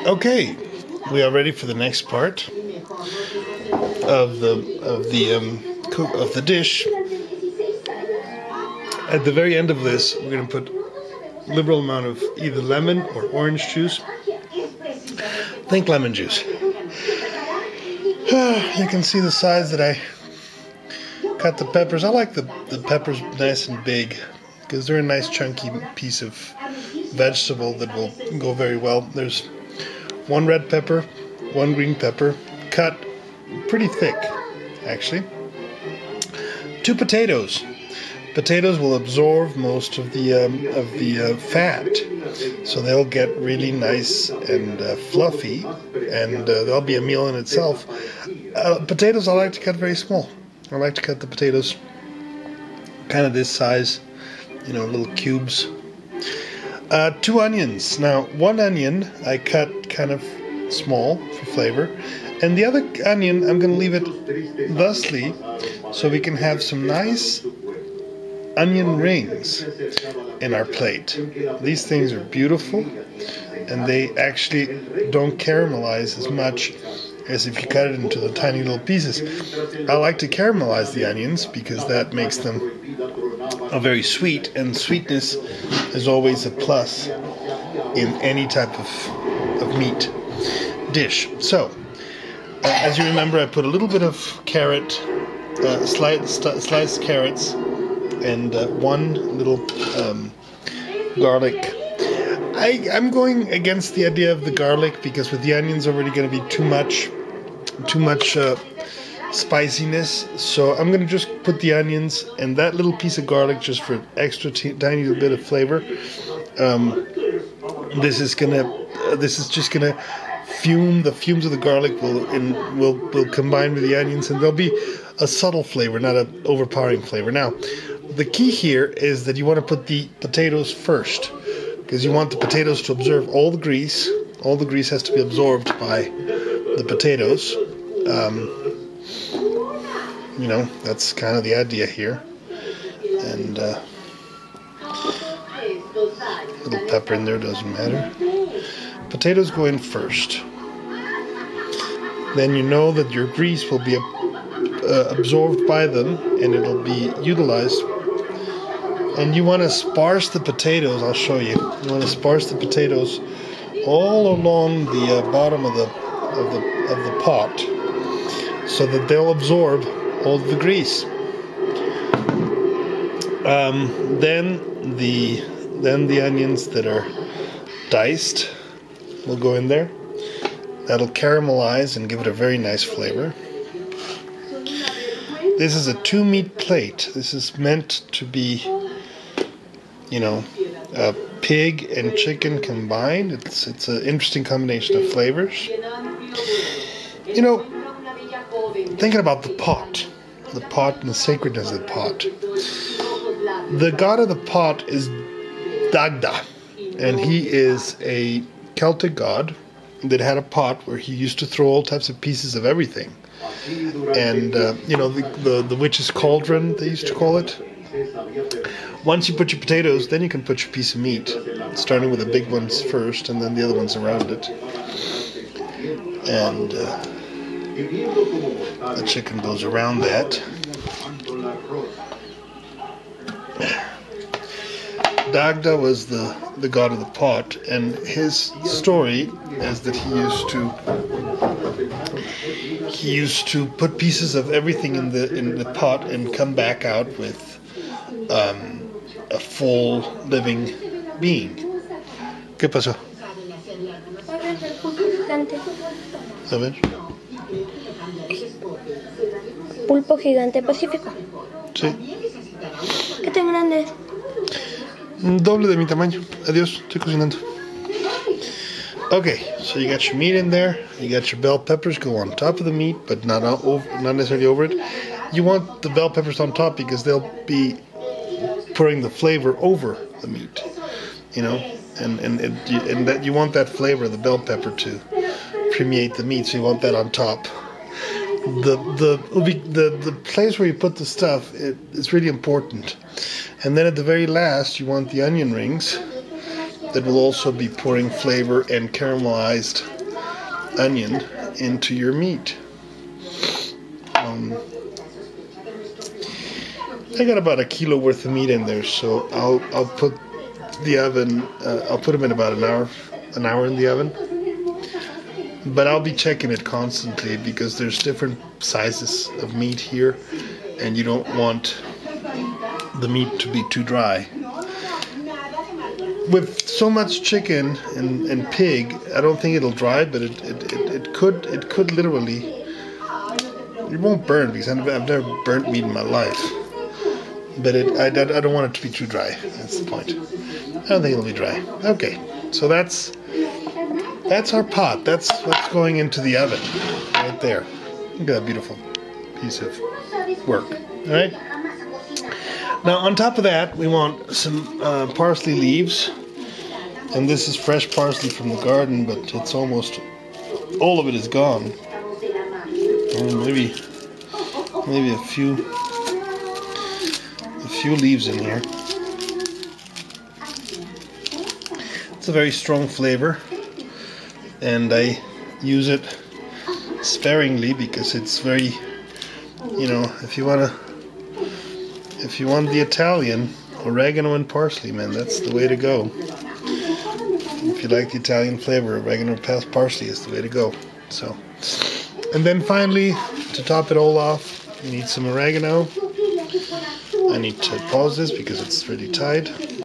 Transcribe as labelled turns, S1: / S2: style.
S1: Okay, we are ready for the next part of the dish. At the very end of this, we're going to put a liberal amount of either lemon or orange juice. Think lemon juice. You can see the size that I cut the peppers. I like the peppers nice and big because they're a nice chunky piece of vegetable that will go very well. There's one red pepper, one green pepper, cut pretty thick, actually. 2 potatoes. Potatoes will absorb most of the fat, so they'll get really nice and fluffy, and they'll be a meal in itself. Potatoes I like to cut very small. I like to cut the potatoes kind of this size, little cubes. 2 onions. Now, 1 onion I cut kind of small for flavor, and the other onion I'm going to leave it thusly so we can have some nice onion rings in our plate. These things are beautiful, and they actually don't caramelize as much as if you cut it into the tiny little pieces. I like to caramelize the onions because that makes them very sweet, and sweetness is always a plus in any type of meat dish. So, as you remember, I put a little bit of carrot, sliced carrots, and 1 little garlic. I'm going against the idea of the garlic because with the onions already going to be too much spiciness. So I'm going to just put the onions and that little piece of garlic just for extra tiny little bit of flavor. This is just gonna fume. The fumes of the garlic will combine with the onions, and there'll be a subtle flavor, not an overpowering flavor. Now, the key here is that you want to put the potatoes first, because you want the potatoes to absorb all the grease. All the grease has to be absorbed by the potatoes. That's kind of the idea here. And little pepper in there, doesn't matter. Potatoes go in first. Then you know that your grease will be absorbed by them, and it'll be utilized. And you want to sparse the potatoes. I'll show you. You want to sparse the potatoes all along the bottom of the pot, so that they'll absorb all the grease. Then the onions that are diced will go in there. That'll caramelize and give it a very nice flavor. This is a 2-meat plate. This is meant to be, pig and chicken combined. It's an interesting combination of flavors. Thinking about the pot and the sacredness of the pot. The god of the pot is Dagda, and he is a Celtic god that had a pot where he used to throw all types of pieces of everything. And the witch's cauldron, they used to call it. Once you put your potatoes, then you can put your piece of meat, starting with the big ones first and then the other ones around it. And the chicken goes around that. Dagda was the god of the pot, and his story is that he used to put pieces of everything in the pot and come back out with a full living being. ¿Qué pasó? A ver.
S2: Pulpo gigante pacífico.
S1: Sí.
S2: ¿Qué tan grande es?
S1: Doble de mi tamaño. Adiós, estoy cocinando. Okay, so you got your meat in there. You got your bell peppers go on top of the meat, but not necessarily over it. You want the bell peppers on top because they'll be pouring the flavor over the meat, and that you want that flavor of the bell pepper to permeate the meat, so you want that on top. The place where you put the stuff is really important. And then at the very last, you want the onion rings that will also be pouring flavor and caramelized onion into your meat. I got about 1 kilo worth of meat in there, so I'll put the oven. I'll put them in about an hour in the oven. But I'll be checking it constantly because there's different sizes of meat here, and you don't want the meat to be too dry. With so much chicken and pig, I don't think it'll dry, but it could literally. It won't burn because I've never burnt meat in my life. But I don't want it to be too dry. That's the point. I don't think it'll be dry. Okay, so that's our pot. That's what's going into the oven right there. Look at that beautiful piece of work. All right. Now on top of that, we want some parsley leaves, and this is fresh parsley from the garden, but it's almost all of it is gone. And maybe a few leaves in here. It's a very strong flavor, and I use it sparingly because it's very, if you want the Italian, oregano and parsley, man, that's the way to go. If you like the Italian flavor, oregano and parsley is the way to go. So, and then finally, to top it all off, you need some oregano. I need to pause this because it's really tight.